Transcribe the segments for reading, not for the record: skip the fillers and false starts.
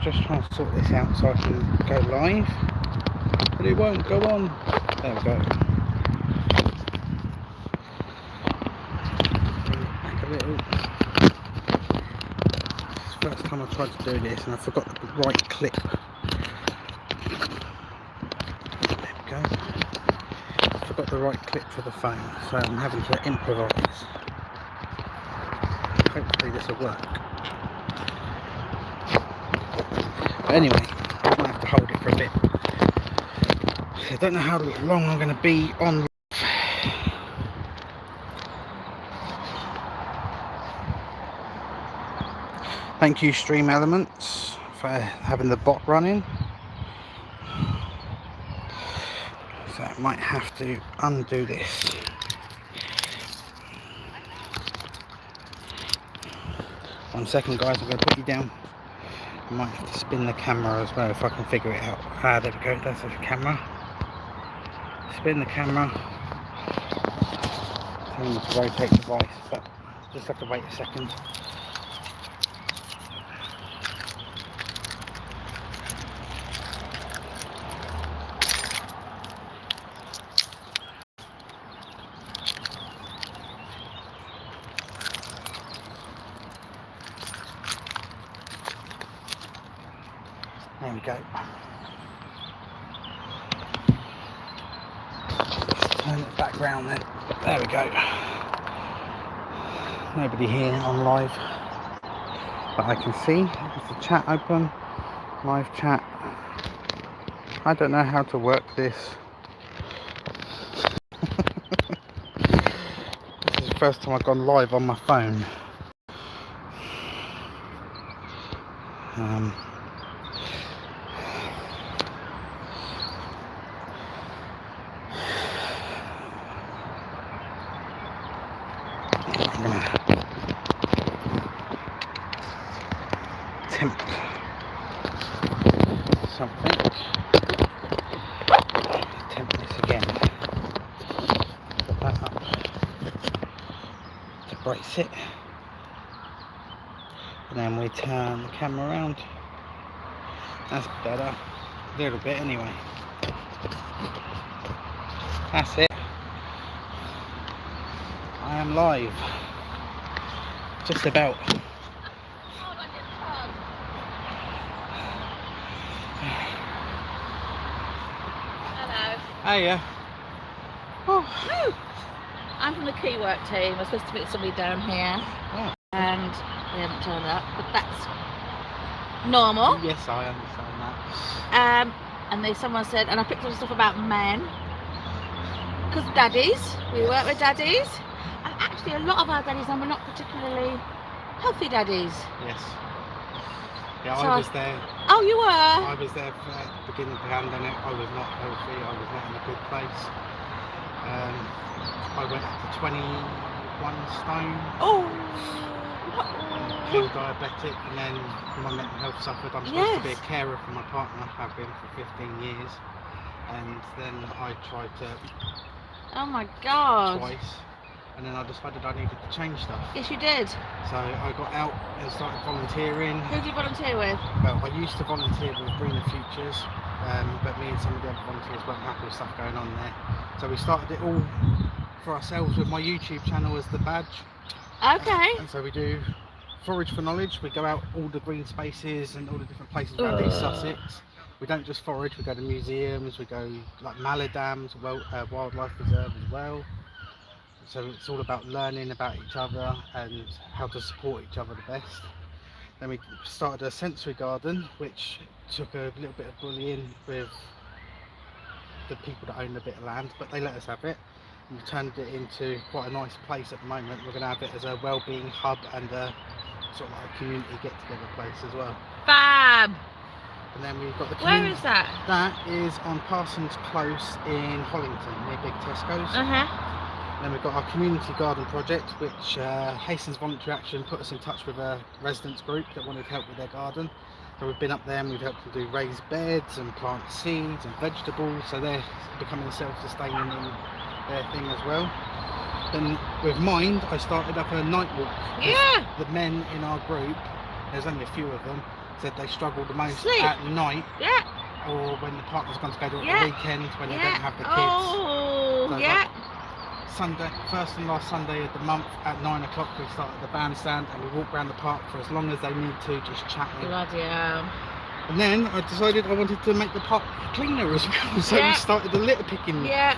just trying to sort this out so I can go live, but it won't go on. There we go. Back a little. It's the first time I tried to do this and I forgot the right clip. There we go. I forgot the right clip for the phone, so I'm having to improvise. Hopefully this will work. But anyway, I might have to hold it for a bit. I don't know how long I'm going to be on. Thank you Stream Elements for having the bot running. So I might have to undo this. One second guys, I'm going to put you down. I might have to spin the camera as well if I can figure it out. Ah, there we go, that's the camera. Spin the camera. I need to rotate the device, but just have to wait a second. There we go. Just turn it back round then. There we go. Nobody here on live, but I can see. Is the chat open? Live chat. I don't know how to work this. This is the first time I've gone live on my phone. I'm gonna attempt something. Attempt this again. Put that up to brace it, and then we turn the camera around. That's better, a little bit anyway. That's it. I am live. Just about. Hello. Hiya. Oh. I'm from the key work team. I was supposed to meet somebody down here, and they haven't turned up, but that's normal. Yes, I understand that. And someone said, and I picked up stuff about men, because daddies, we work with daddies, and actually a lot of our daddies are not particularly healthy daddies. Yes. Yeah, So I was there. Oh, you were? I was there for the beginning of the pandemic. I was not healthy. I was not in a good place. I went up to 21 stone. Oh. Became diabetic, and then my mental health suffered. I'm supposed to be a carer for my partner. I've been for 15 years, and then I tried to. Oh my God. Twice, and then I decided I needed to change stuff. Yes, you did. So I got out and started volunteering. Who did you volunteer with? Well, I used to volunteer with Greener Futures, but me and some of the other volunteers weren't happy with stuff going on there. So we started it all for ourselves with my YouTube channel as the badge. Okay. And so we do Forage for Knowledge. We go out all the green spaces and all the different places around East Sussex. We don't just forage, we go to museums, we go like Mallee Dams, Wildlife Reserve as well. So it's all about learning about each other and how to support each other the best. Then we started a sensory garden, which took a little bit of bullying with the people that own a bit of land, but they let us have it. And we turned it into quite a nice place at the moment. We're going to have it as a wellbeing hub and a sort of like a community get-together place as well. Fab! And then we've got the Where is that? That is on Parsons Close in Hollington, near Big Tesco's. Then we've got our community garden project, which Hastings Voluntary Action put us in touch with a residents group that wanted help with their garden. So we've been up there and we've helped them do raised beds and plant seeds and vegetables, so they're becoming self-sustaining in their thing as well. Then with Mind, I started up a night walk. Yeah. The men in our group, there's only a few of them, said they struggle the most Sleep. at night, Yeah. or when the partner's gone to bed, or at Yeah. the weekend when they don't have the kids. Oh, So, yeah. Sunday, first and last Sunday of the month at 9 o'clock, we start at the bandstand and we walk around the park for as long as they need to, just chatting. Bloody hell. And then I decided I wanted to make the park cleaner as well, so Yeah. we started the litter picking. Yeah.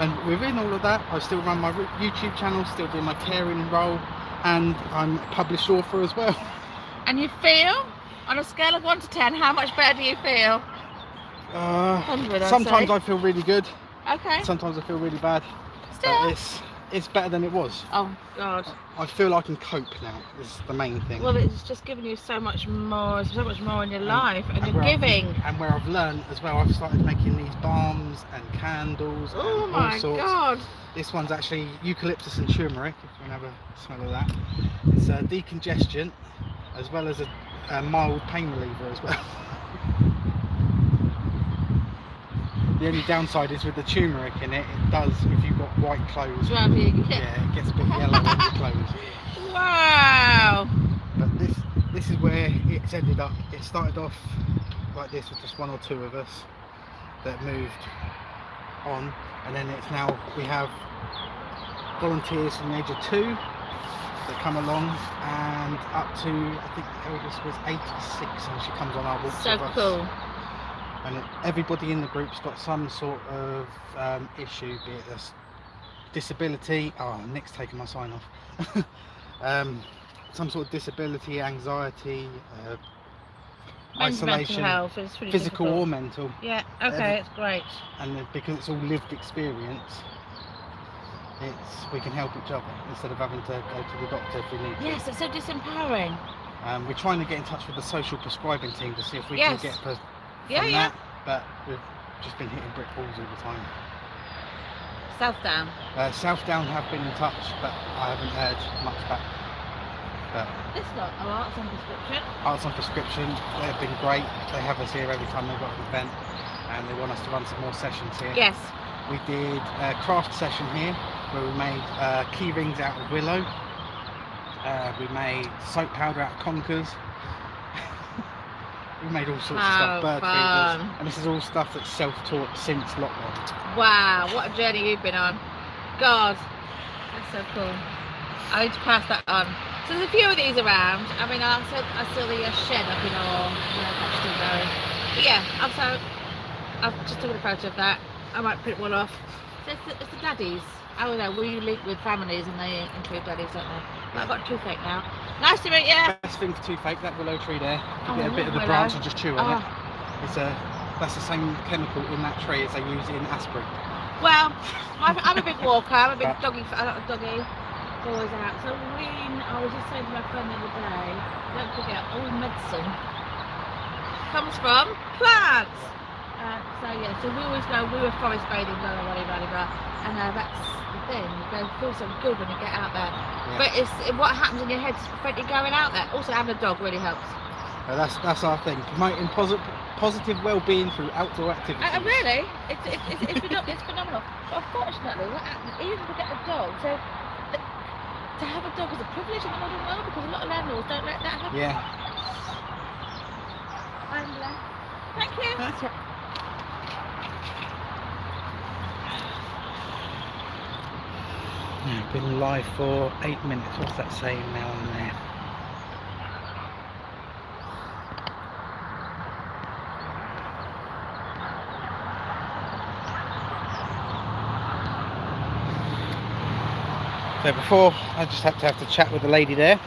And within all of that, I still run my YouTube channel, still do my caring role, and I'm a published author as well. And you feel, on a scale of 1 to 10, how much better do you feel? 100, I'd Sometimes say. I feel really good, Okay. sometimes I feel really bad. Still. But it's better than it was. Oh, God. I feel I can cope now, is the main thing. Well, it's just giving you so much more in your life, and you're where I've- giving. And where I've learned as well, I've started making these balms and candles Oh and all my sorts. God. This one's actually eucalyptus and turmeric, if you want to have a smell of that. It's a decongestant as well as a mild pain reliever as well. The only downside is with the turmeric in it, it does, if you've got white clothes, Well, yeah. yeah, it gets a bit yellow on your clothes. Wow. But this is where it's ended up. It started off like this with just 1 or 2 of us that moved on, and then it's now we have volunteers from the age of 2 that come along, and up to, I think the eldest was 86, and she comes on our walks So with us. cool. And everybody in the group's got some sort of issue, be it a disability. Oh, Nick's taking my sign off. Some sort of disability, anxiety, Men's isolation, mental health is pretty physical difficult. or mental. Yeah, okay, it's great. And because it's all lived experience, we can help each other instead of having to go to the doctor if we need to. Yes, it's so disempowering. We're trying to get in touch with the social prescribing team to see if we Yes. can get from Yeah, yeah. that, but we've just been hitting brick walls all the time. Southdown. Southdown have been in touch, but I haven't heard much back. But This lot are arts on prescription. Arts on Prescription, they've been great. They have us here every time they've got an event, and they want us to run some more sessions here. Yes. We did a craft session here where we made key rings out of willow. We made soap powder out of conkers. We made all sorts of stuff, bird feeders, and this is all stuff that's self-taught since lockdown. Wow, what a journey you've been on. God, that's so cool. I need to pass that on. So there's a few of these around. I mean, I saw the shed up in Orr, that's still going. But yeah, I've just taken a photo of that. I might print one off. So it's the daddies. I don't know, we link with families and they include daddies, don't they? But I've got toothache now. Nice to meet you. Best thing for toothache, that willow tree there. You Oh, get a bit of the willow. branch and just chew on Oh. it. That's the same chemical in that tree as they use in aspirin. Well, I'm a big walker. I'm a big doggy. I like a doggy. Always out. So I was just saying to my friend the other day, don't forget, all medicine comes from plants. So yeah, so we always go. We were forest bathing, blah blah blah blah blah. And that's the thing. You feel so good when you get out there. Yeah. But it's what happens in your head to prevent you going out there. Also, having a dog really helps. That's our thing. Promoting positive well-being through outdoor activities. Really, it's phenomenal. But unfortunately, what happens? Even if we get a dog, so to have a dog is a privilege in the modern world because a lot of landlords don't let that happen. Yeah. I'm blessed. Thank you. That's right. Been live for 8 minutes. What's that saying now and there? So before, I just had to have to chat with the lady there.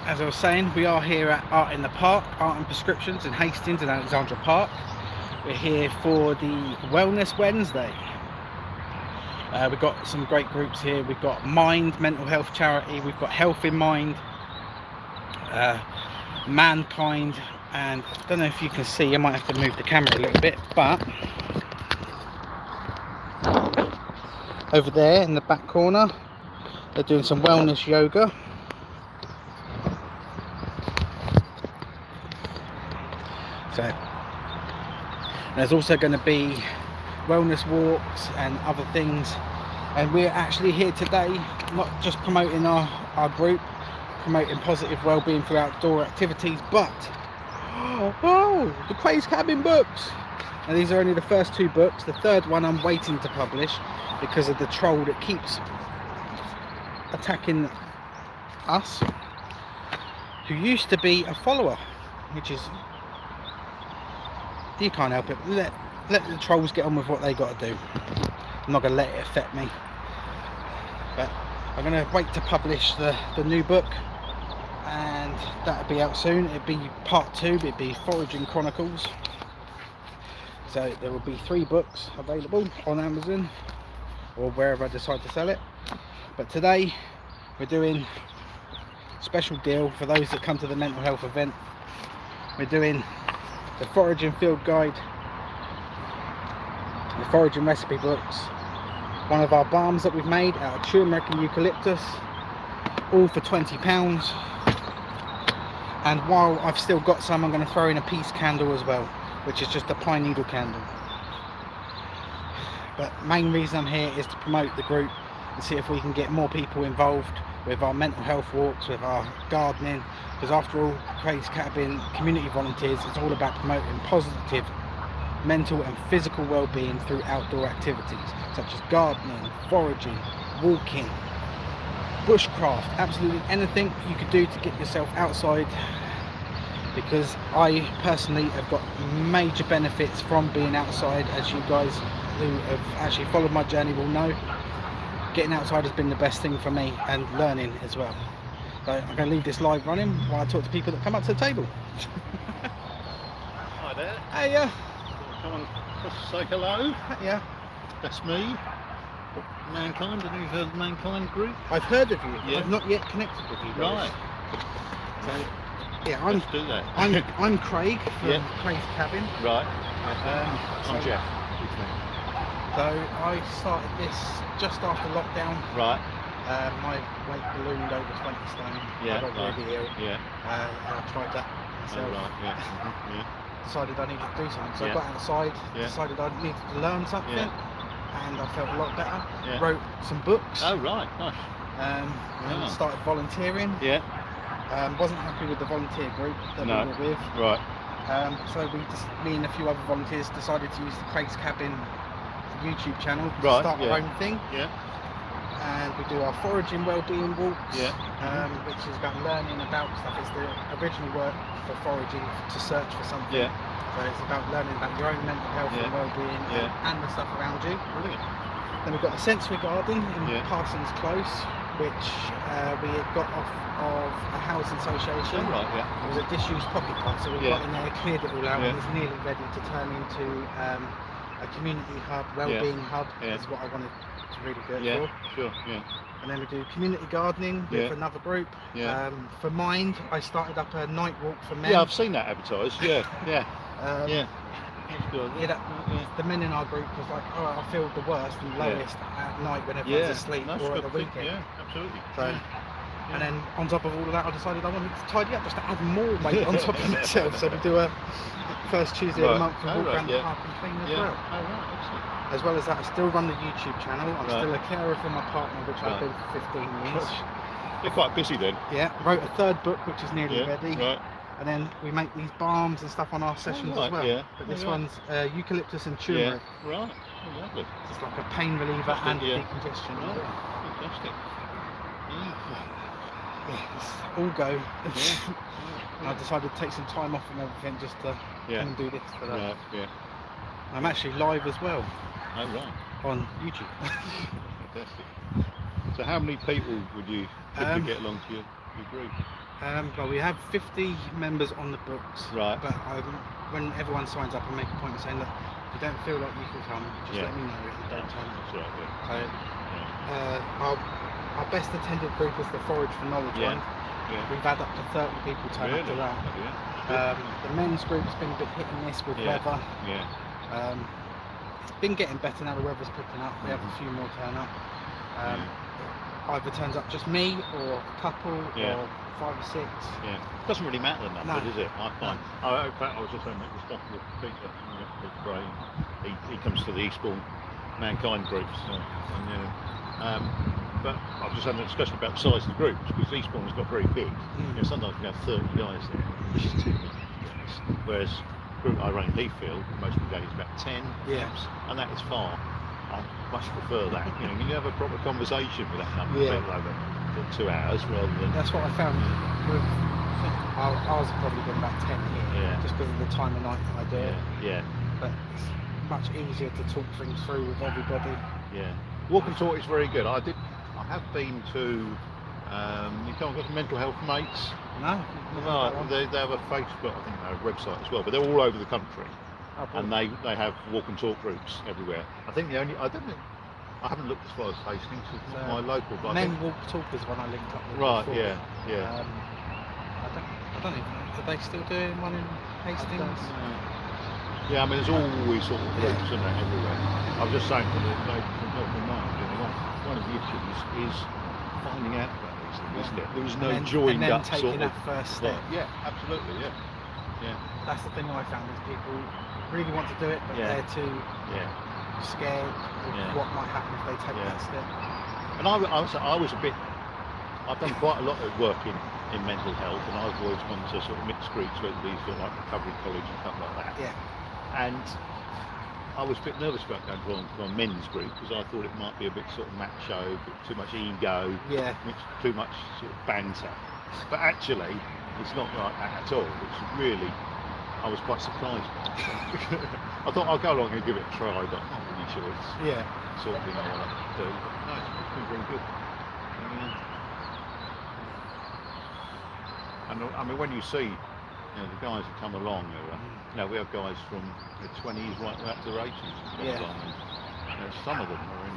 As I was saying, we are here at Art in the Park, Art and Prescriptions in Hastings and Alexandra Park. We're here for the Wellness Wednesday. We've got some great groups here. We've got Mind, mental health charity. We've got Health in Mind, Mankind, and I don't know if you can see, I might have to move the camera a little bit, but over there in the back corner, they're doing some wellness yoga. So there's also going to be wellness walks and other things, and we're actually here today not just promoting our group, promoting positive well-being through outdoor activities, but oh, the Craze Cabin books. And these are only the first 2 books. The third one I'm waiting to publish because of the troll that keeps attacking us, who used to be a follower, which is, you can't help it. Let the trolls get on with what they got to do. I'm not going to let it affect me. But I'm going to wait to publish the new book, and that'll be out soon. It'll be part 2, it'll be Foraging Chronicles. So there will be 3 books available on Amazon or wherever I decide to sell it. But today we're doing a special deal for those that come to the mental health event. We're doing the Foraging Field Guide, the Foraging Recipe books, one of our balms that we've made out of turmeric and eucalyptus, all for £20. And while I've still got some, I'm going to throw in a peace candle as well, which is just a pine needle candle. But main reason I'm here is to promote the group and see if we can get more people involved with our mental health walks, with our gardening, because after all, Craze Cabin community volunteers, it's all about promoting positive mental and physical well-being through outdoor activities such as gardening, foraging, walking, bushcraft, absolutely anything you could do to get yourself outside, because I personally have got major benefits from being outside, as you guys who have actually followed my journey will know. Getting outside has been the best thing for me, and learning as well. So I'm going to leave this live running while I talk to people that come up to the table. Hi there. Hey, yeah. Come on, just say hello. Yeah. That's me. Mankind. Have you heard of the Mankind group? I've heard of you. Yeah. I've not yet connected with you guys. Right. So, yeah, Let's do that. I'm Craig from Yeah. Craig's Cabin. Right. So- I'm Jeff. So I started this just after lockdown. Right. My weight ballooned over 20 stone. Yeah. I got Right. really ill. Yeah. And I tried that Oh, myself. right. Yeah. Mhm, yeah. Decided I needed to do something. So Yeah. I got outside, Yeah. decided I needed to learn something, Yeah. and I felt a lot better. Yeah. Wrote some books. Oh, right. Nice. And Oh. started volunteering. Yeah. Wasn't happy with the volunteer group that No. we were with. Right. So me and a few other volunteers decided to use the Craig's Cabin YouTube channel to Right, start yeah. our own thing. Yeah. And we do our foraging wellbeing walks, Yeah. which is about learning about stuff. It's the original work for foraging, to search for something. Yeah. So it's about learning about your own mental health Yeah. and wellbeing, Yeah. and the stuff around you. Brilliant. Then we've got a sensory garden in Yeah. Parsons Close, which we had got off of a housing association. Oh, right. Yeah. It was a disused pocket park, so we Yeah. got in there, cleared it all out, Yeah. and it's nearly ready to turn into a community hub, wellbeing hub, Yeah. is what I wanted to really do it Yeah. for. Sure. Yeah. And then we do community gardening with Yeah. another group. Yeah. For Mind, I started up a night walk for men. Yeah. I've seen that advertised. Yeah. Yeah. Um, Yeah. That's good. yeah, that, Yeah. the men in our group was like, oh, I feel the worst and Yeah. lowest at night when everyone's asleep That's or at good the thing. weekend. Yeah. Absolutely. So, Yeah. and then on top of all of that, I decided I wanted to tidy up just to add more weight on top of myself. So we do a first Tuesday of the Right. month and Oh, walk right, around the yeah. park and clean as Yeah. well. Oh, right. Excellent. As well as that, I still run the YouTube channel. I'm Right. still a carer for my partner, which I've Right. been for 15 years. You're quite busy then. Yeah, wrote a third book, which is nearly Yeah. ready. Right. And then we make these balms and stuff on our sessions right, as well. yeah. But Oh, this right. one's eucalyptus and Yeah. turmeric. Right. Oh, lovely. It's like a pain reliever Fantastic, and yeah. decongestion. as Right. well. Fantastic. Yeah, it's all go. Yeah. And I decided to take some time off from everything just to Yeah. come and do this today. Right. Yeah. I'm actually live as well Oh, right. on YouTube. Fantastic. So, how many people would you typically Um, get along to your group? Well, we have 50 members on the books. Right. But when everyone signs up, I make a point of saying that if you don't feel like you can come, just Yeah. let me know and don't turn up. That's right. Yeah. So Yeah. our best attended group is the Forage for Knowledge Yeah. one. Yeah. We've had up to 30 people turn up to Really? that. Yeah. The men's group's been a bit hit and miss with Yeah. weather. Yeah. It's been getting better now, the weather's picking up. We have a few more turn up. Either turns up just me or a couple Yeah. or 5 or 6. Yeah. Doesn't really matter that No. much, does it? I find. In fact, I was just saying that the stuff with Peter, with Gray, he comes to the Eastbourne Mankind groups. So, and, But I've just had a discussion about the size of the groups because Eastbourne's got very big. You know, sometimes we have 30 guys there, which is too many, to be honest. Whereas the group I run in Heathfield, most of the days about 10 amps, and that is far. I much prefer that. You know, you have a proper conversation with that number over 2 hours rather than. That's what I found with. Ours have probably been about 10 here, just because of the time of night that I do it. Yeah. But it's much easier to talk things through with everybody. Yeah. Walk and talk is very good. I have been to. You can't go to Mental Health Mates. No. They have a Facebook, I think they have a website as well, but they're all over the country, and they have walk and talk groups everywhere. I think I haven't looked as far as Hastings. It's not my local, but Men Walk Talk is one I linked up with. Right. Before. Yeah. I don't even know. Are they still doing one in Hastings? Yeah, I mean, there's always sort of groups and that everywhere. I was just saying to them, one of the issues is finding out about these things, isn't it? There was no joined up taking sort of. that first step. Yeah, absolutely, yeah. That's the thing I found is people really want to do it, but they're too scared of what might happen if they take that step. And I was a bit. I've done quite a lot of work in mental health, and I've always gone to sort of mixed groups, whether these are like recovery college and stuff like that. Yeah. And I was a bit nervous about going to a men's group because I thought it might be a bit sort of macho, a bit too much ego, too much sort of banter. But actually, it's not like that at all. It's really, I was quite surprised. I thought I'll go along and give it a try, but I'm not really sure it's sort of thing I want to do. No, it's been very good. And I mean, when you see, the guys that come along, we have guys from their 20s right up to their 80s. And some of them are in.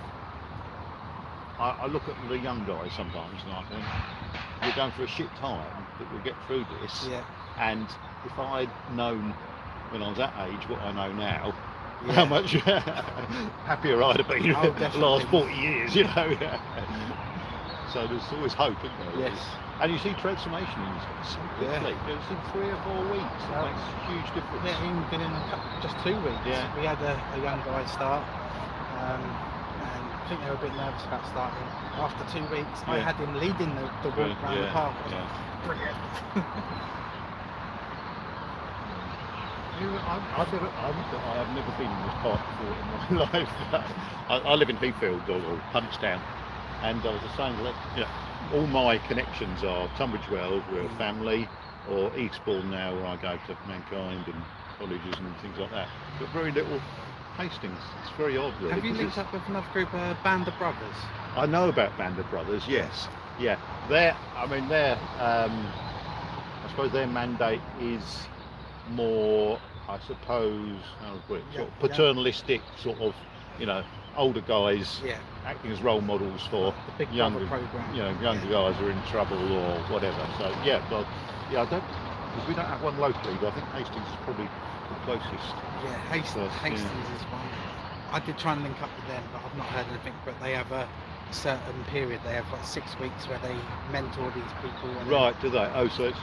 I look at the young guys sometimes and I think, we're going through a shit time, but we'll get through this. Yeah. And if I'd known when I was that age what I know now, how much happier I'd have been the last 40 years, So there's always hope, isn't there? Yes. And you see transformation in these guys so quickly. It's in 3 or 4 weeks. It makes a huge difference. Yeah, even been in just 2 weeks. Yeah. We had a young guy start, and I think they were a bit nervous about starting. After 2 weeks, I had him leading the walk around the park. Brilliant. I've never been in this park before in my life. I live in Heathfield or Punchdown, and I was just saying that all my connections are Tunbridge Wells, we're a family, or Eastbourne now, where I go to Mankind and colleges and things like that. But very little Hastings. It's very odd, really. Have you linked up with another group, Band of Brothers? I know about Band of Brothers. Yes. Yeah. I suppose their mandate is more, I suppose, sort of paternalistic, sort of, older guys acting as role models for younger guys who are in trouble or whatever. So I don't, because we don't have one locally, but I think Hastings is probably the closest. Yeah, Hastings is one. I did try and link up with them, but I've not heard anything. But they have a certain period. They have like 6 weeks where they mentor these people. And right, do they? Oh, so it's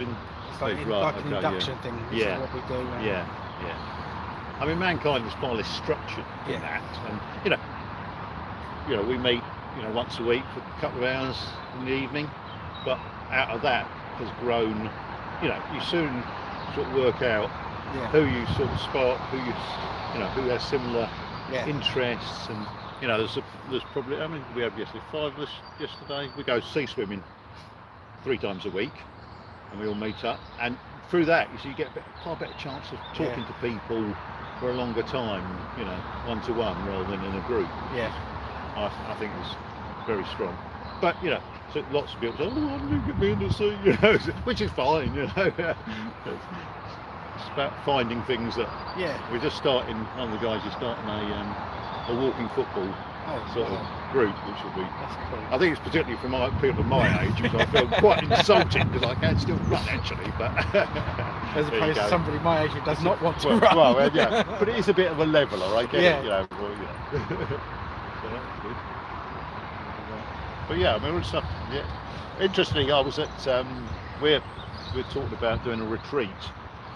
like an induction thing. This is what we do. Yeah. I mean, Mankind is far less structured than that, and we meet once a week for a couple of hours in the evening, but out of that has grown. You soon sort of work out who you sort of spark, who has similar interests, and there's probably, I mean, we had 5 of us yesterday. We go sea swimming 3 times a week, and we all meet up, and through that you get a far better chance of talking to people for a longer time, one-to-one rather than in a group. I think it's very strong. But so lots of people say, "Oh, I'm going to get me in the sea," which is fine. It's about finding things that. We're just starting. One of the guys is starting a walking football sort of group, which will be. That's cool. I think it's particularly for people of my age, which I feel quite insulted because I can still run actually, but as opposed to somebody my age who does not want to run. Well, but it is a bit of a leveler. I get it. But I mean, all stuff. Interestingly, I was at we're talking about doing a retreat,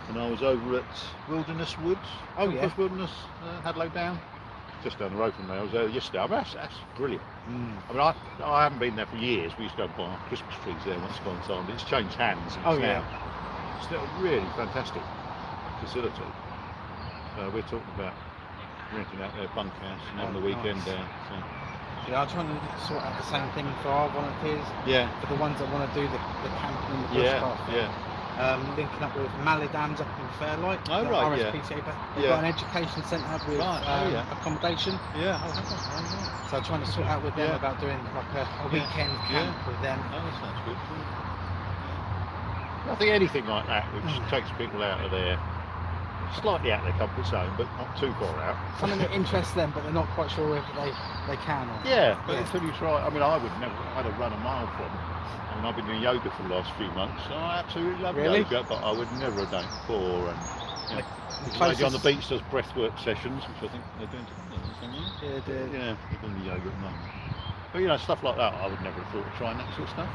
and I was over at Wilderness Woods. Wilderness Hadlow Down, just down the road from me. I was there yesterday. I mean, that's brilliant. I mean, I haven't been there for years. We used to go and buy our Christmas trees there once upon a time. It's changed hands. And it's now still a really fantastic facility. We're talking about renting out their bunkhouse and having a weekend there. So. Yeah, I'm trying to sort out the same thing for our volunteers. Yeah. For the ones that want to do the camping and the bushcraft. Linking up with Maladams up in Fairlight. Oh, right, RSPCA. They've got an education centre with accommodation. Yeah. So I'm trying to sort out with them about doing like a weekend camp with them. Oh, that sounds good. I think anything like that which takes people out of their slightly out of their comfort zone, but not too far out. Something that interests them, but they're not quite sure whether they can. Or Until you try. I mean, I would never. I'd have run a mile from. I mean, I've been doing yoga for the last few months. So I absolutely love yoga, but I would never have done it before. And the lady on the beach does breathwork sessions, which I think they're doing. Yeah, they're doing the yoga at the moment. But stuff like that, I would never have thought of trying that sort of stuff.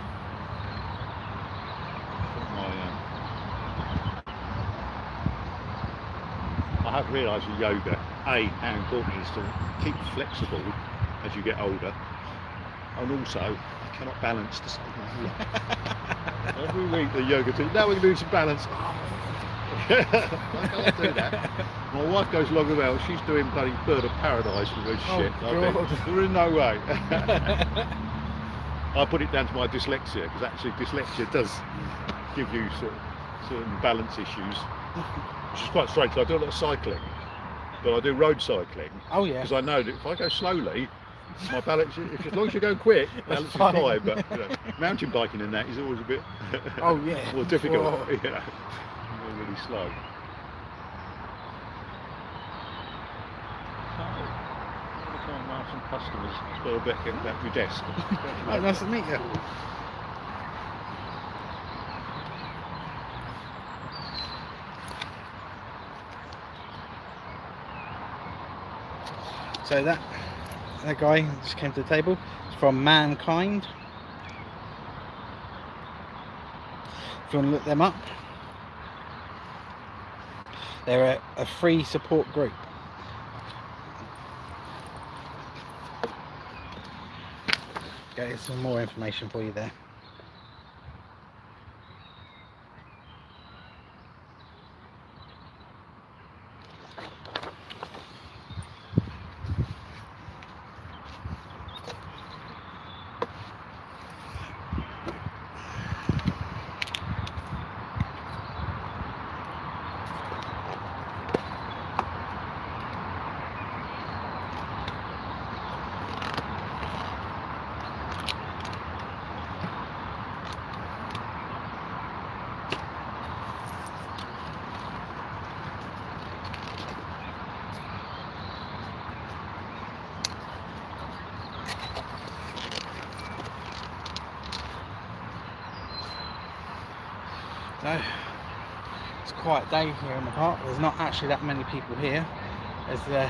I have realised with yoga, how important it is to keep flexible as you get older, and also I cannot balance to save my life. Every week the yoga team, now we're going to do some balance. I can't do that. My wife goes along with well, she's doing bloody bird of paradise with her shit. There is no way. I put it down to my dyslexia, because actually dyslexia does give you certain balance issues. Which is quite strange, because I do a lot of cycling, but I do road cycling. Oh yeah. Because I know that if I go slowly, my balance, as long as you go quick, balance is fine. But mountain biking and that is always a bit more difficult. Whoa. Really slow. So, I'm going to try and mark some customers. Spell a bit, get back to your desk. Nice to meet you. So that guy just came to the table. It's from Mankind. If you want to look them up, they're a free support group. Okay, some more information for you there. So it's a quiet day here in the park. There's not actually that many people here. There's the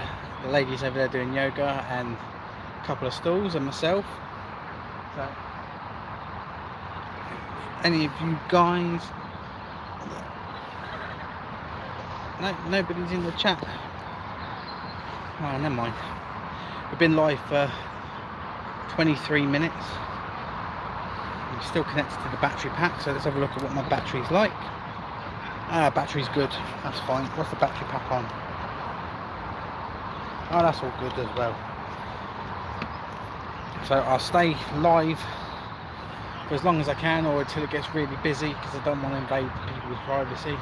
ladies over there doing yoga and a couple of stools and myself. So any of you guys, nobody's in the chat. Oh, never mind. We've been live for 23 minutes. I'm still connected to the battery pack, so let's have a look at what my battery's like. Battery's good, that's fine. What's the battery pack on? Oh, that's all good as well. So I'll stay live for as long as I can, or until it gets really busy, because I don't want to invade people's privacy.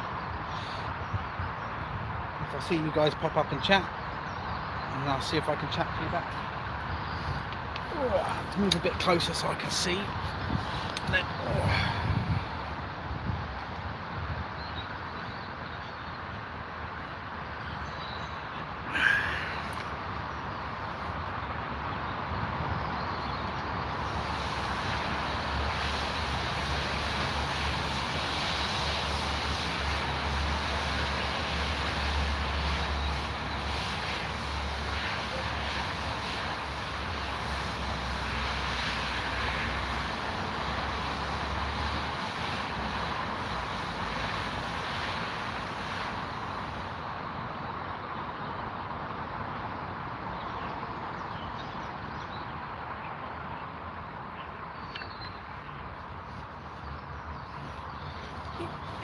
If I see you guys pop up and chat, and I'll see if I can chat to you back. I have to move a bit closer so I can see.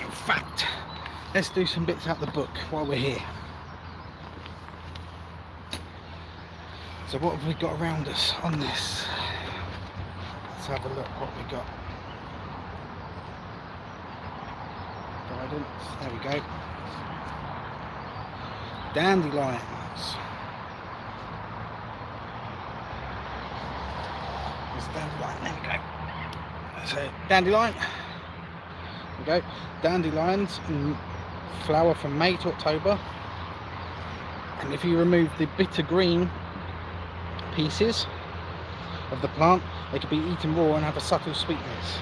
In fact, let's do some bits out the book while we're here. So what have we got around us on this? Let's have a look what we got. Guidance, there we go. Dandelions. There's dandelion, there we go. So dandelion. There we go. Dandelions in flower from May to October. And if you remove the bitter green pieces of the plant, they can be eaten raw and have a subtle sweetness.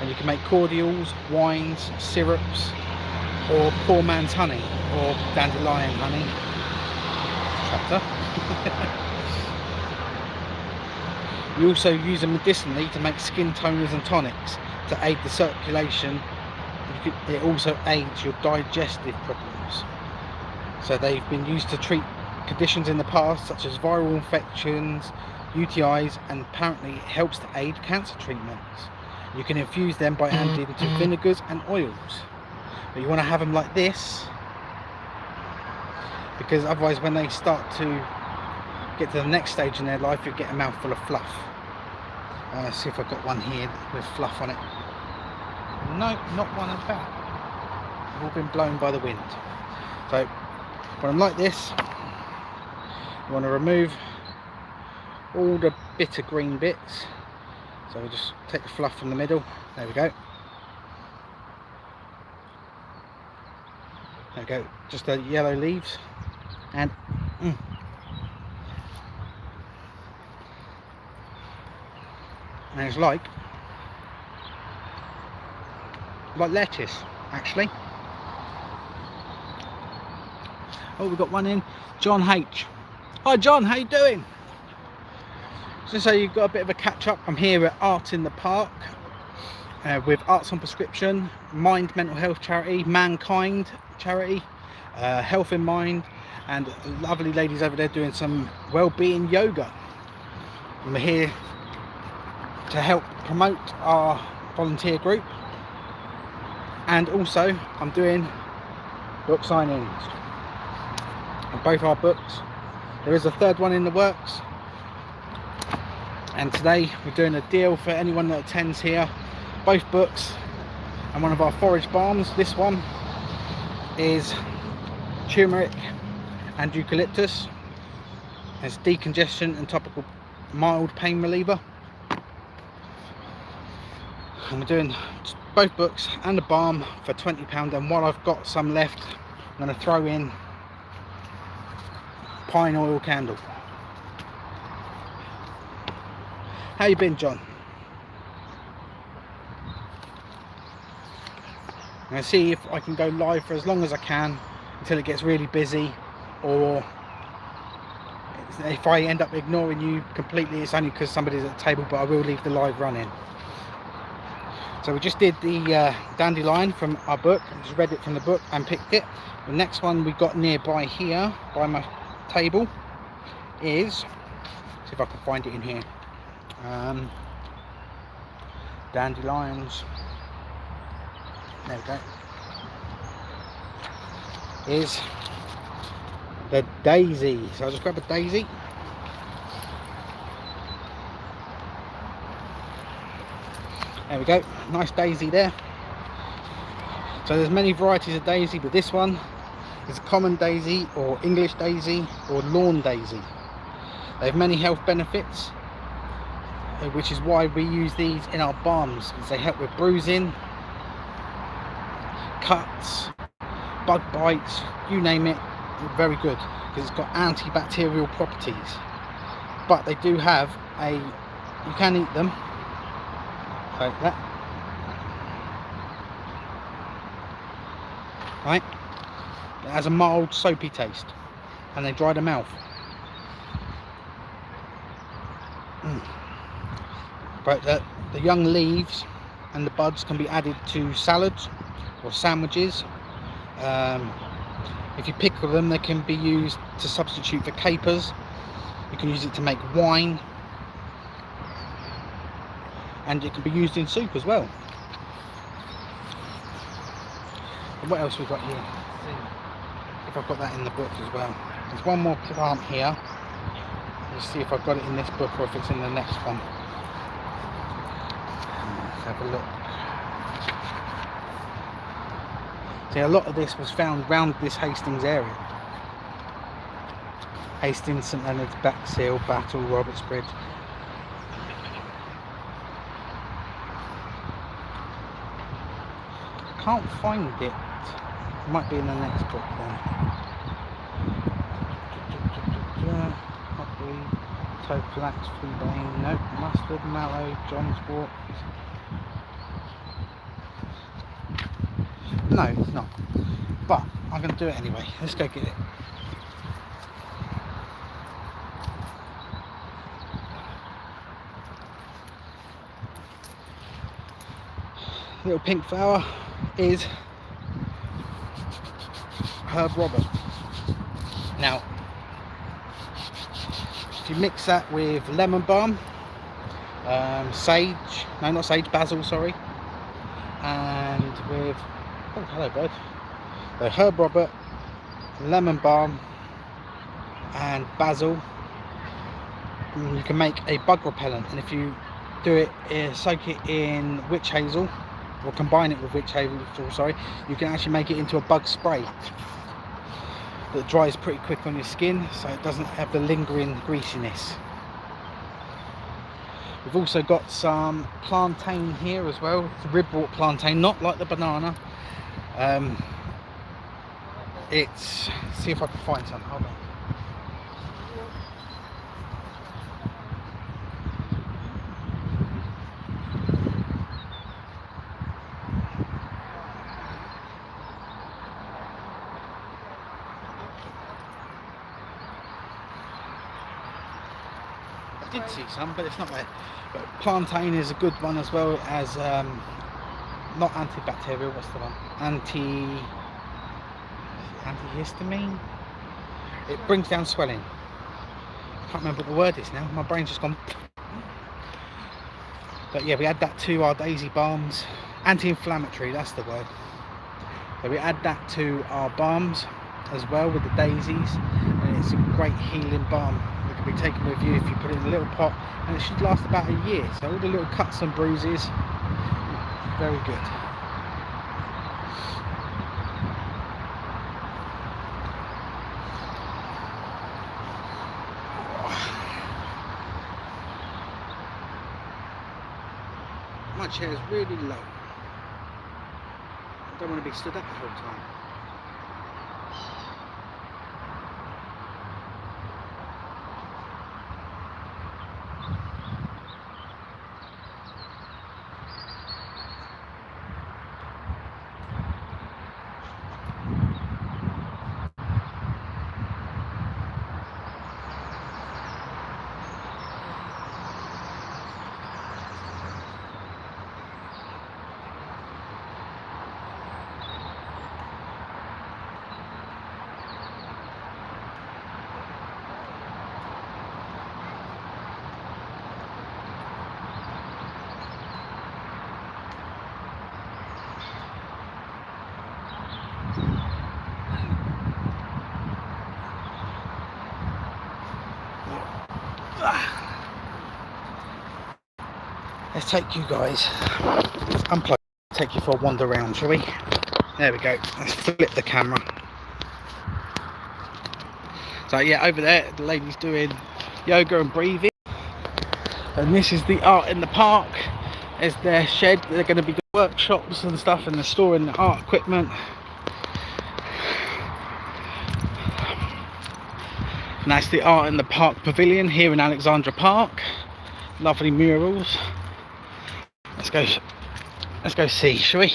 And you can make cordials, wines, syrups, or poor man's honey, or dandelion honey. Tractor. You also use them medicinally to make skin toners and tonics to aid the circulation. It also aids your digestive problems. So they've been used to treat conditions in the past such as viral infections, UTIs, and apparently it helps to aid cancer treatments. You can infuse them by adding to vinegars and oils, but you want to have them like this, because otherwise when they start to get to the next stage in their life, you get a mouthful of fluff. Let's see if I've got one here with fluff on it. No, not one about. They've all been blown by the wind. So when I'm like this, you want to remove all the bitter green bits. So we just take the fluff from the middle. There we go. There we go. Just the yellow leaves. And and it's like lettuce, actually. Oh, we've got one in. John H. Hi John, how you doing? Just so you've got a bit of a catch up, I'm here at Art in the Park with Arts on Prescription, Mind Mental Health Charity, Mankind Charity, Health in Mind, and lovely ladies over there doing some well-being yoga. And we're here to help promote our volunteer group, and also I'm doing book signings of both our books. There is a third one in the works, and today we're doing a deal for anyone that attends here. Both books and one of our forage balms. This one is turmeric and eucalyptus. It's decongestion and topical mild pain reliever. And we're doing both books and the balm for £20, and while I've got some left, I'm going to throw in pine oil candle. How you been, John? I'm going to see if I can go live for as long as I can until it gets really busy, or if I end up ignoring you completely, it's only because somebody's at the table, but I will leave the live running. So we just did the dandelion from our book, just read it from the book and picked it. The next one we got nearby here by my table is, see if I can find it in here, dandelions, there we go, is the daisy. So I'll just grab a daisy. There we go, nice daisy there. So there's many varieties of daisy, but this one is a common daisy, or English daisy, or lawn daisy. They have many health benefits, which is why we use these in our balms, because they help with bruising, cuts, bug bites, you name it. They're very good because it's got antibacterial properties. But they do have you can eat them like that, right? It has a mild soapy taste, and they dry the mouth. But the young leaves and the buds can be added to salads or sandwiches. If you pickle them, they can be used to substitute for capers. You can use it to make wine, and it can be used in soup as well. And what else we got here? If I've got that in the book as well. There's one more plant here. Let's see if I've got it in this book or if it's in the next one. Let's have a look. See, a lot of this was found around this Hastings area. Hastings, St Leonard's, Bexhill, Battle, Robertsbridge. Can't find it. It might be in the next book then. Hotweed, Toflax, Fleabane, nope, Mustard, Mallow, John's Wort. No, it's not. But I'm going to do it anyway. Let's go get it. Little pink flower is herb robert. Now, if you mix that with lemon balm, sage, no, not sage, basil, sorry, and with, oh, hello, bird. So herb robert, lemon balm, and basil, and you can make a bug repellent. And if you do it, soak it in witch hazel, or combine it with witch hazel, sorry, you can actually make it into a bug spray that dries pretty quick on your skin, so it doesn't have the lingering greasiness. We've also got some plantain here as well. It's a ribwort plantain, not like the banana. It's, see if I can find some, hold on. I did see some, but it's not there. But plantain is a good one, as well as not antibacterial. What's the one? Antihistamine. It brings down swelling. I can't remember what the word is now. My brain's just gone. But yeah, we add that to our daisy balms. Anti-inflammatory, that's the word. So we add that to our balms as well with the daisies, and it's a great healing balm. It can be taken with you if you put it in a little pot, and it should last about a year. So all the little cuts and bruises, very good. My chair is really low. I don't want to be stood up the whole time. Let's take you guys, unplug, take you for a wander around, shall we? There we go. Let's flip the camera. So yeah, over there the lady's doing yoga and breathing, and this is the Art in the Park. There's their shed. They're going to be doing workshops and stuff, and they're storing the art equipment. And that's the Art in the Park pavilion here in Alexandra Park. Lovely murals. Let's go see, shall we?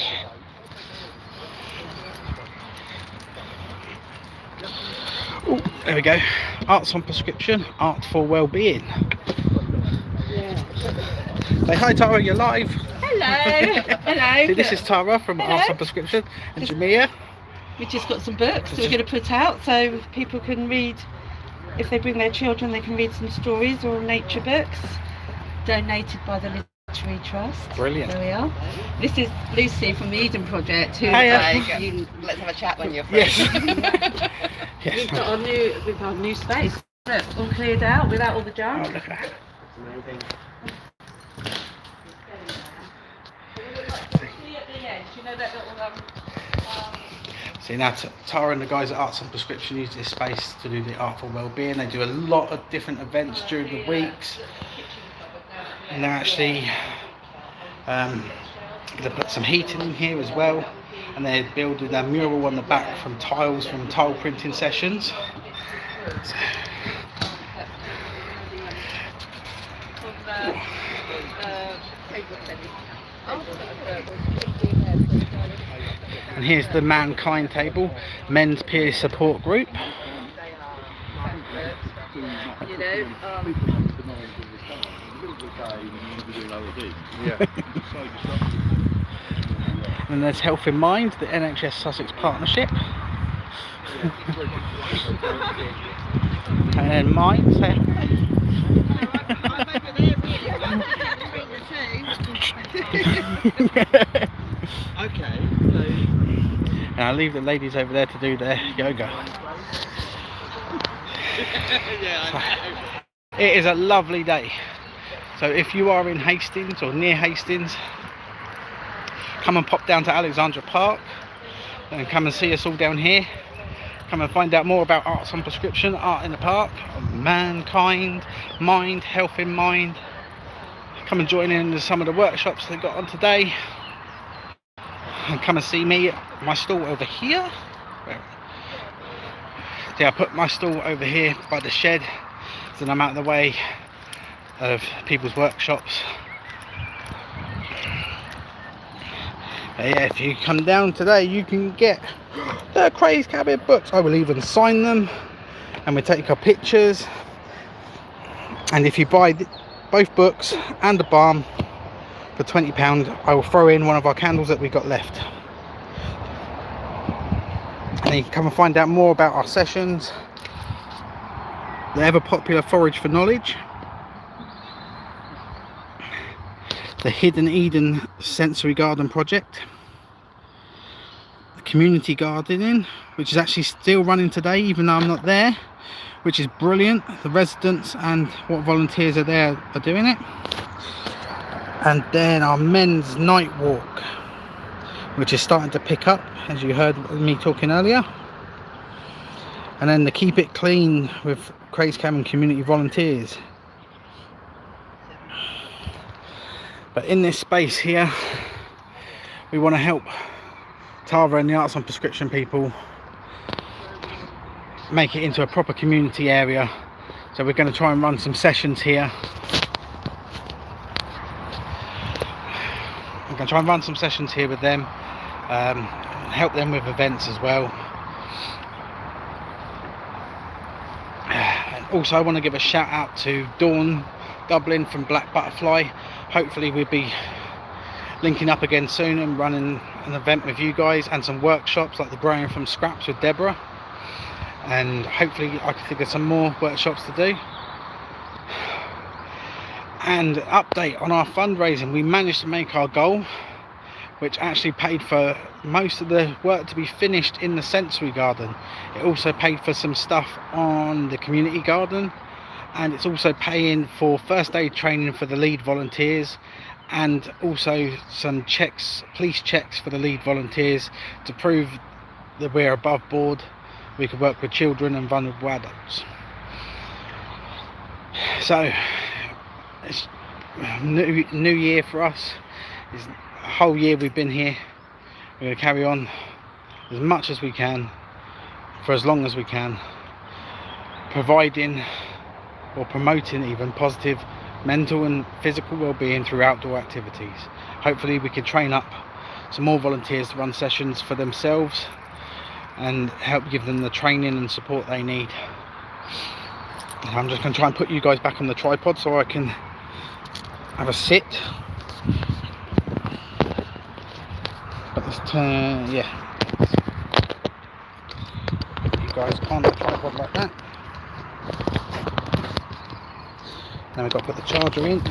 Ooh, there we go. Art's on prescription, art for well-being. Yeah. Say hi, Tara, you're live. Hello. Hello. See, this is Tara from Art's on Prescription, and Jamia. We just got some books that we're going to put out so people can read. If they bring their children, they can read some stories or nature books donated by the Sanctuary Trust. Brilliant. There we are. This is Lucy from the Eden Project, who's Hiya. like, let's have a chat when you're free. Yes. Yes. We've got our new space. Look, all cleared out without all the Oh, junk. look at that. See, now Tara and the guys at Arts and Prescription use this space to do the Art for Wellbeing. They do a lot of different events during the weeks, and they're actually they put some heating in here as well, and they're building a mural on the back from tiles from tile printing sessions. So, and here's the Mankind table, men's peer support group. You know, And there's Health in Mind, the NHS Sussex partnership. And then mine, say Okay, and I'll leave the ladies over there to do their yoga. It is a lovely day. So if you are in Hastings or near Hastings, come and pop down to Alexandra Park and come and see us all down here. Come and find out more about Arts on Prescription, Art in the Park, Mankind, Mind, Health in Mind. Come and join in some of the workshops they got on today. And come and see me at my stall over here. See, I put my stall over here by the shed, so I'm out of the way of people's workshops. But yeah, if you come down today, you can get the Craze Cabbage books. I will even sign them, and we take our pictures. And if you buy both books and the balm for £20, I will throw in one of our candles that we got left. And you can come and find out more about our sessions, the ever popular Forage for Knowledge, the Hidden Eden Sensory Garden Project, the Community Gardening, which is actually still running today even though I'm not there, which is brilliant. The residents and what volunteers are there are doing it. And then our men's night walk, which is starting to pick up, as you heard me talking earlier. And then the Keep It Clean with Craze Cam and community volunteers. But in this space here, we want to help Tara and the Arts on Prescription people make it into a proper community area. So we're going to try and run some sessions here. I'm going to try and run some sessions here with them, help them with events as well. And also I want to give a shout out to Dawn Dublin from Black Butterfly. Hopefully we'll be linking up again soon and running an event with you guys and some workshops like the growing from scraps with Deborah, and hopefully I can think of some more workshops to do. And update on our fundraising, we managed to make our goal, which actually paid for most of the work to be finished in the sensory garden. It also paid for some stuff on the community garden, and it's also paying for first aid training for the lead volunteers, and also some checks, police checks for the lead volunteers to prove that we're above board, we can work with children and vulnerable adults. So it's new year for us. It's a whole year we've been here. We're going to carry on as much as we can for as long as we can, providing or promoting even positive mental and physical well-being through outdoor activities. Hopefully we can train up some more volunteers to run sessions for themselves and help give them the training and support they need. I'm just going to try and put you guys back on the tripod so I can have a sit. But this turn, yeah. You guys on the tripod like that. Then we've got to put the charger in.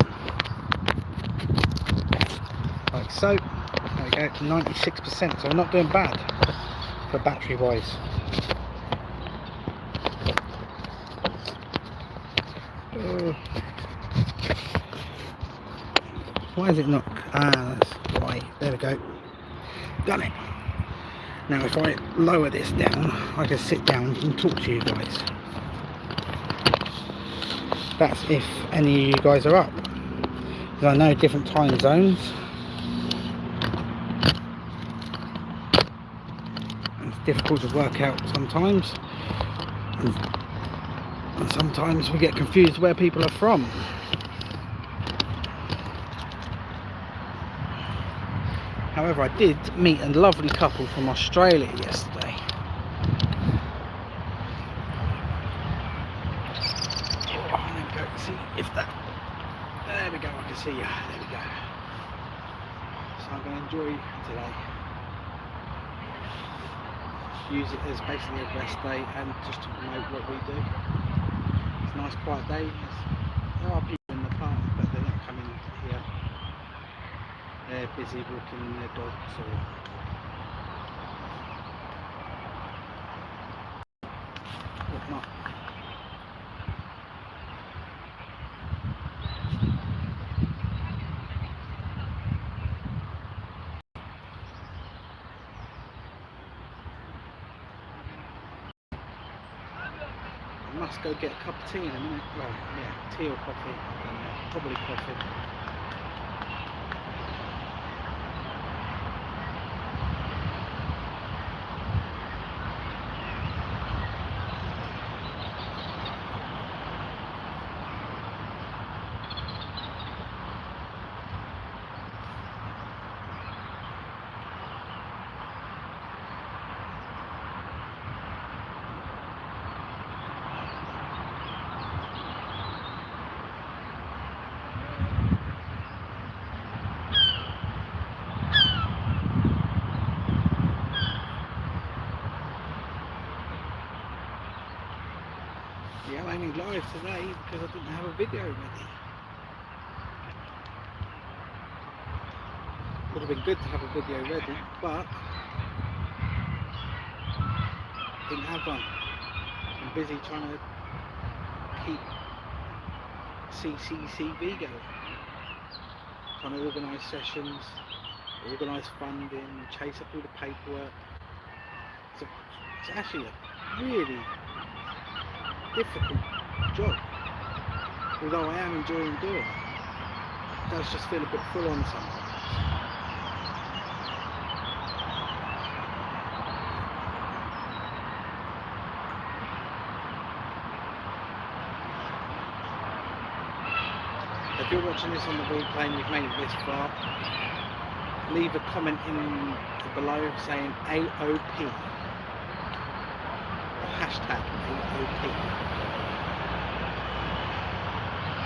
like so. There we go, 96%, so I'm not doing bad for battery wise. Why is it not? That's why. There we go. Done it. Now if I lower this down, I can sit down and talk to you guys. That's if any of you guys are up. Because I know different time zones. It's difficult to work out sometimes. And sometimes we get confused where people are from. However, I did meet a lovely couple from Australia yesterday. Oh, there we go. See if that. There we go. I can see you. There we go. So I'm going to enjoy today. Use it as basically a rest day and just to promote what we do. It's a nice quiet day. There are people in the park, but they're not coming here. They're busy walking their dogs or whatnot. I must go get a cup of tea in a minute. Well, yeah, tea or coffee. I don't know. Probably coffee. Yeah, I'm only live today because I didn't have a video ready. Would have been good to have a video ready, but didn't have one. I'm busy trying to keep CCCV going. Trying to organise sessions, organise funding, chase up all the paperwork. It's actually a really difficult job, although I am enjoying doing it. It does just feel a bit full on sometimes. If you're watching this on the replay and you've made it this far, leave a comment in below saying AOP. Hashtag AOP.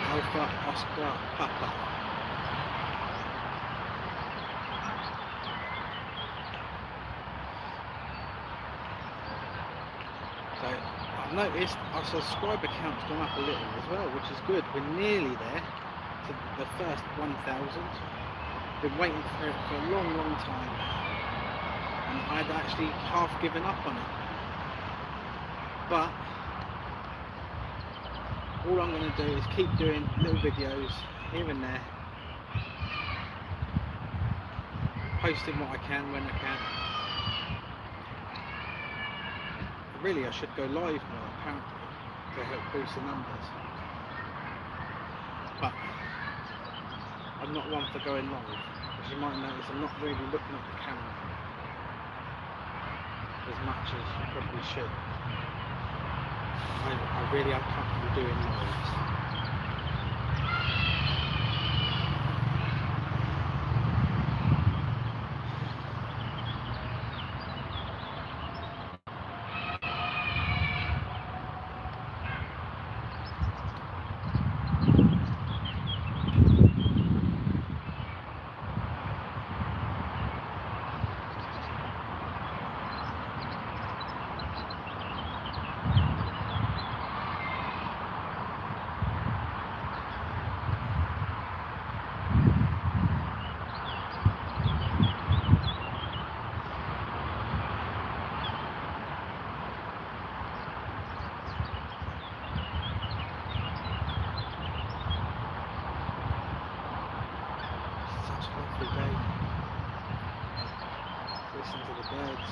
Alpha Oscar Papa. So I've noticed our subscriber count's gone up a little as well, which is good. We're nearly there to the first 1,000. Been waiting for it for a long, long time, and I'd actually half given up on it. But all I'm going to do is keep doing little videos here and there, posting what I can when I can. Really, I should go live more apparently to help boost the numbers. But I'm not one for going live, as you might notice. I'm not really looking at the camera as much as you probably should. I really am comfortable doing lives. lovely day. Listen to the birds.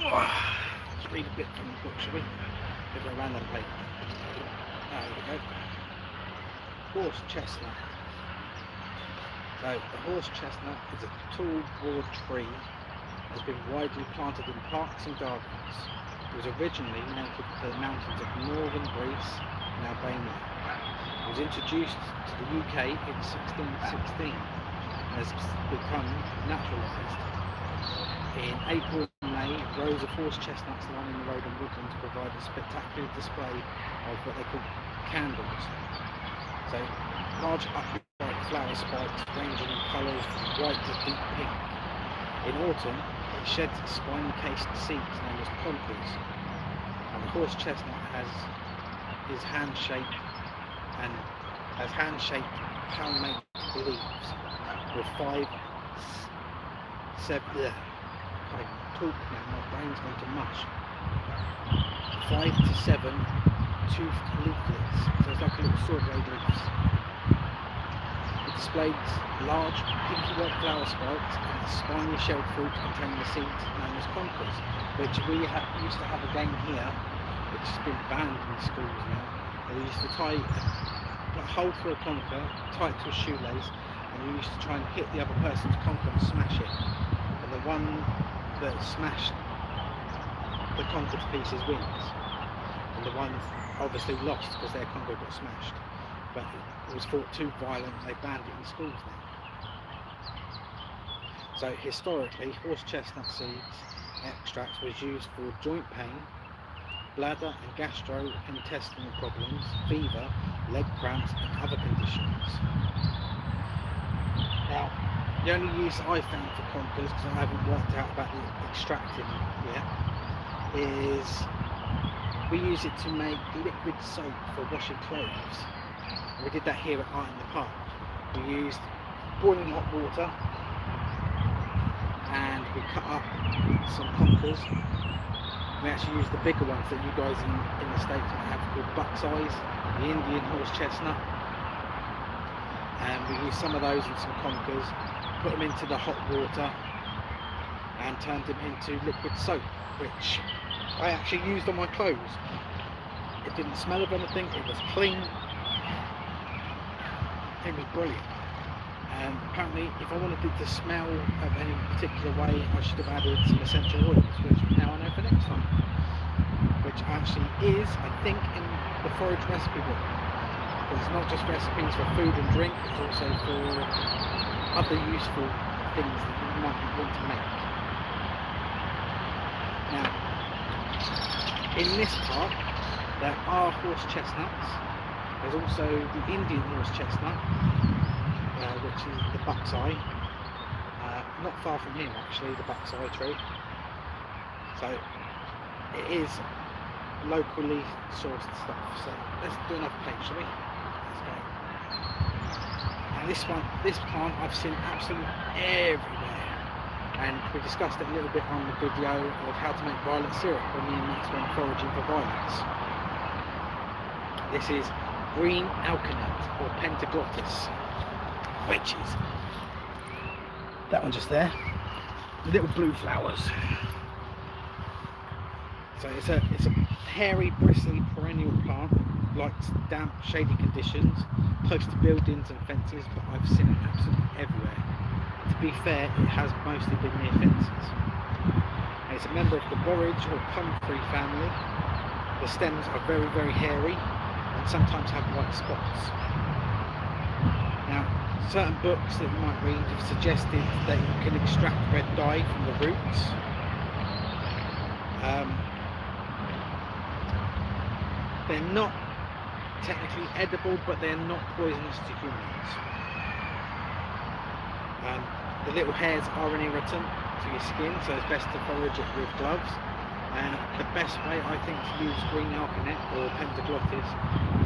Let's read a bit from the book, shall we? Give it a random plate. There we go. Horse chestnut. So the horse chestnut is a tall, broad tree that has been widely planted in parks and gardens. It was originally native to the mountains of northern Greece and Albania. It was introduced to the UK in 1616 and has become naturalised. In April and May, rows of horse chestnuts lining the road and woodlands provide a spectacular display of what they call candles. So, large upright flower spikes ranging in colours from white to deep pink. In autumn, it sheds spine-cased seeds known as conkers, and the horse chestnut is hand-shaped and has hand-shaped palmate leaves with 5 to 7 toothed leaflets, so it's like a little sword blade leaves. It displays large pinky white flower spikes and a spiny shelled fruit containing the seeds known as conkers, which we used to have a game here, which has been banned in schools now. We used to tie a hole through a conker, tie it to a shoelace, and you used to try and hit the other person's conker and smash it. And the one that smashed the conker to pieces wins, and the one obviously lost because their conker got smashed, but it was thought too violent and they banned it in schools now. So historically, horse chestnut seeds extract was used for joint pain, bladder and gastrointestinal problems, fever, leg cramps and other conditions. Now, the only use I found for conkers, because I haven't worked out about the extracting yet, is we use it to make liquid soap for washing clothes. And we did that here at Brighton and Hove. We used boiling hot water and we cut up some conkers. We actually used the bigger ones that you guys in the States might have called buck's eyes, the Indian horse chestnut. And we used some of those and some conkers, put them into the hot water and turned them into liquid soap, which I actually used on my clothes. It didn't smell of anything, it was clean, it was brilliant. And apparently if I wanted it to smell of any particular way, I should have added some essential oils, which now I know for next time. Which actually is, I think, in the forage recipe book. It's not just recipes for food and drink, it's also for other useful things that you might want to make. Now, in this park, there are horse chestnuts. There's also the Indian horse chestnut, which is the buck's eye. Not far from here, actually, the buck's eye tree. So, it is locally sourced stuff. So, let's do another page, shall we? And this plant I've seen absolutely everywhere, and we discussed it a little bit on the video of how to make violet syrup when me and Max went foraging for violets. This is green alkanet or pentaglottis. which is that one just there. Little blue flowers. So it's a hairy, bristly, perennial plant that likes damp, shady conditions, close to buildings and fences, but I've seen it absolutely everywhere. To be fair, it has mostly been near fences. And it's a member of the borage or comfrey family. The stems are very, very hairy and sometimes have white spots. Now, certain books that you might read have suggested that you can extract red dye from the roots. They're not technically edible, but they're not poisonous to humans. The little hairs are an irritant to your skin, so it's best to forage it with gloves. And the best way, I think, to use green alkanet or pentaglottis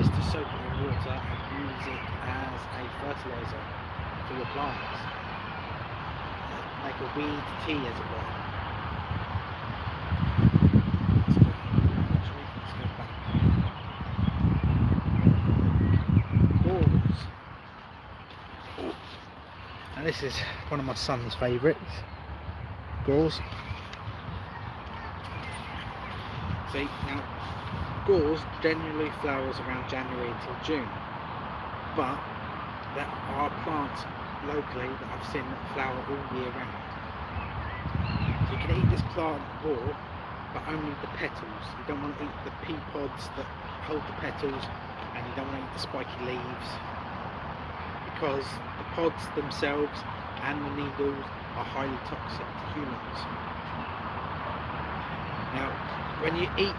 is to soak it in water and use it as a fertilizer for your plants. Like a weed tea, as it were. Let's go back. Gauze. And this is one of my son's favourites. Gauze. See, now, gauze generally flowers around January until June, but there are plants locally that I've seen that flower all year round. So you can eat this plant raw, but only the petals. You don't want to eat the pea pods that hold the petals, and you don't want to eat the spiky leaves, because the pods themselves and the needles are highly toxic to humans. Now, when you eat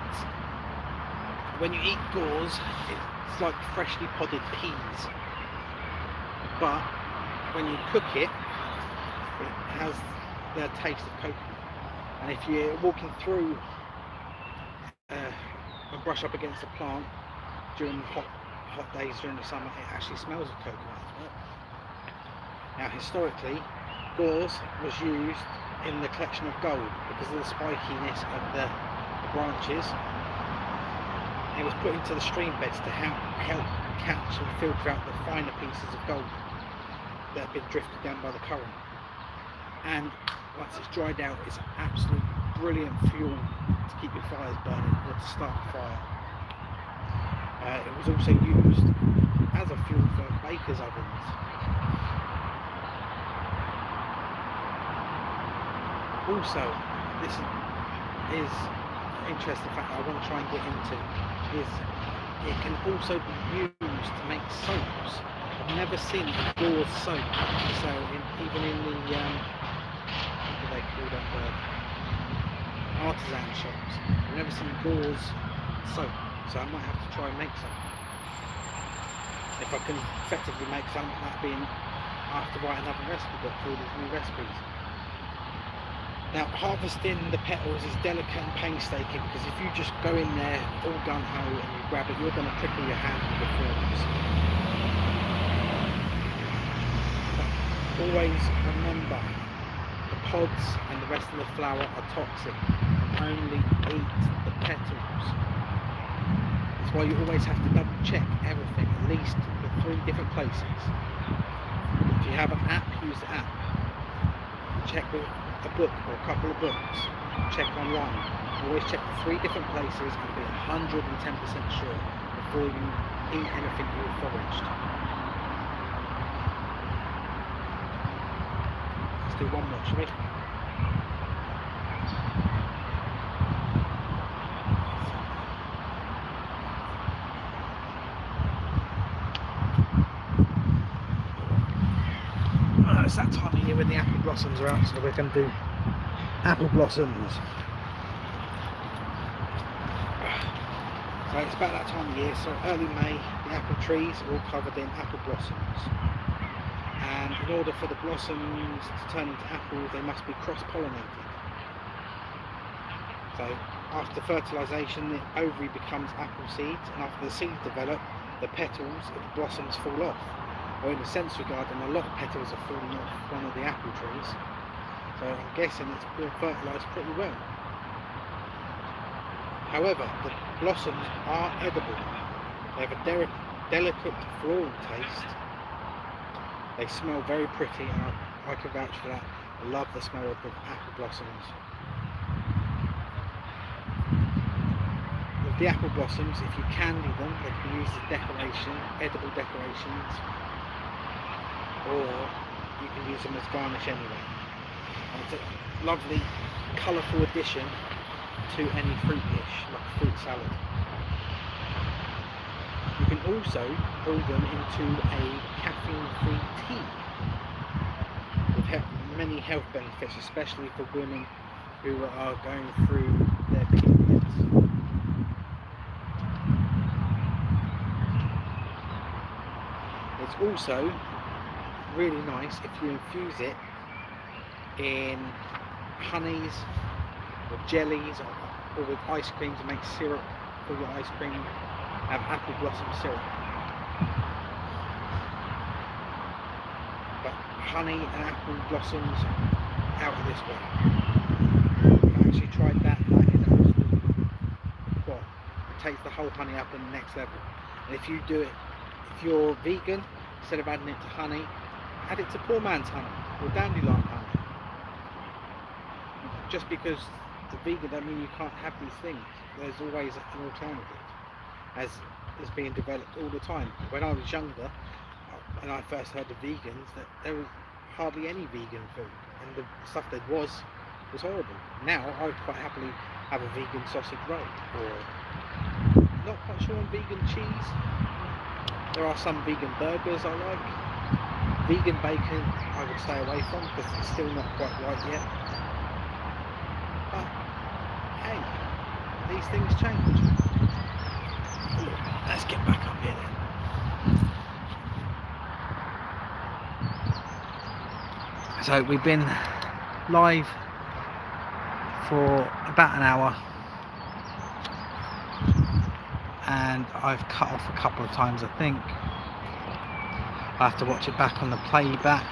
gauze, it's like freshly podded peas, but when you cook it, it has the taste of coconut. And if you're walking through and brush up against a plant during hot days during the summer, it actually smells of coconut as well. Now, historically, gauze was used in the collection of gold because of the spikiness of the branches. It was put into the stream beds to help catch and filter out the finer pieces of gold that have been drifted down by the current. And once it's dried out, it's absolute brilliant fuel to keep your fires burning or to start a fire. It was also used as a fuel for bakers' ovens. Also, this is interesting fact I want to try and get into, is it can also be used to make soaps. I've never seen a gauze soap, so even in the what do they call that word, artisan shops, I've never seen gauze soap, so I might have to try and make some. If I can effectively make something, that'd be I have to write another recipe book for all these new recipes. Now, harvesting the petals is delicate and painstaking, because if you just go in there all gung-ho and you grab it, you're going to prickle your hand with the thorns. But always remember, the pods and the rest of the flower are toxic, and only eat the petals. That's why you always have to double check everything, at least the 3 different places. If you have an app, use the app. Check with a book or a couple of books, check online. Always check the 3 different places and be 110% sure before you eat anything you've foraged. Let's do one more, shall we? It's that time of year when the apple blossoms are out, so we're going to do apple blossoms. So it's about that time of year, so early May, the apple trees are all covered in apple blossoms. And in order for the blossoms to turn into apples, they must be cross-pollinated. So after fertilisation, the ovary becomes apple seeds, and after the seeds develop, the petals of the blossoms fall off. Or in a sensory garden, a lot of petals are falling off one of the apple trees, so I'm guessing it's been fertilised pretty well. However, the blossoms are edible. They have a delicate floral taste, They smell very pretty, and I can vouch for that. I love the smell of the apple blossoms. With the apple blossoms, if you candy them, they can be used as decoration, edible decorations, or you can use them as garnish anyway. And it's a lovely, colourful addition to any fruit dish, like a fruit salad. You can also brew them into a caffeine-free tea with many health benefits, especially for women who are going through their periods. It's also really nice if you infuse it in honeys or jellies or with ice cream to make syrup for your ice cream. Have apple blossom syrup. But honey and apple blossoms out of this way. I've actually tried that is well, it takes the whole honey up to the next level. And if you do it, if you're vegan, instead of adding it to honey, add it to poor man's honey or dandelion honey. Just because the vegan don't mean you can't have these things. There's always an alternative, as is being developed all the time. When I was younger, and I first heard of vegans, that there was hardly any vegan food, and the stuff that was horrible. Now I would quite happily have a vegan sausage roll, or not quite sure on vegan cheese. There are some vegan burgers I like. Vegan bacon I would stay away from because it's still not quite right yet. But hey, these things change. Let's get back up here then. So we've been live for about an hour, and I've cut off a couple of times. I think I have to watch it back on the playback.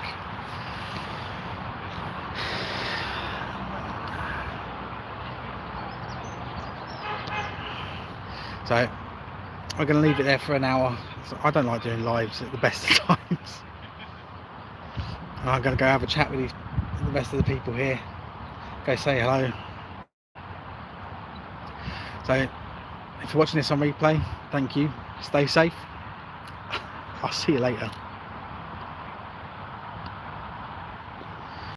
So we're going to leave it there for an hour. So I don't like doing lives at the best of times. I'm going to go have a chat with the rest of the people here. Go say hello. So if you're watching this on replay, thank you. Stay safe. I'll see you later.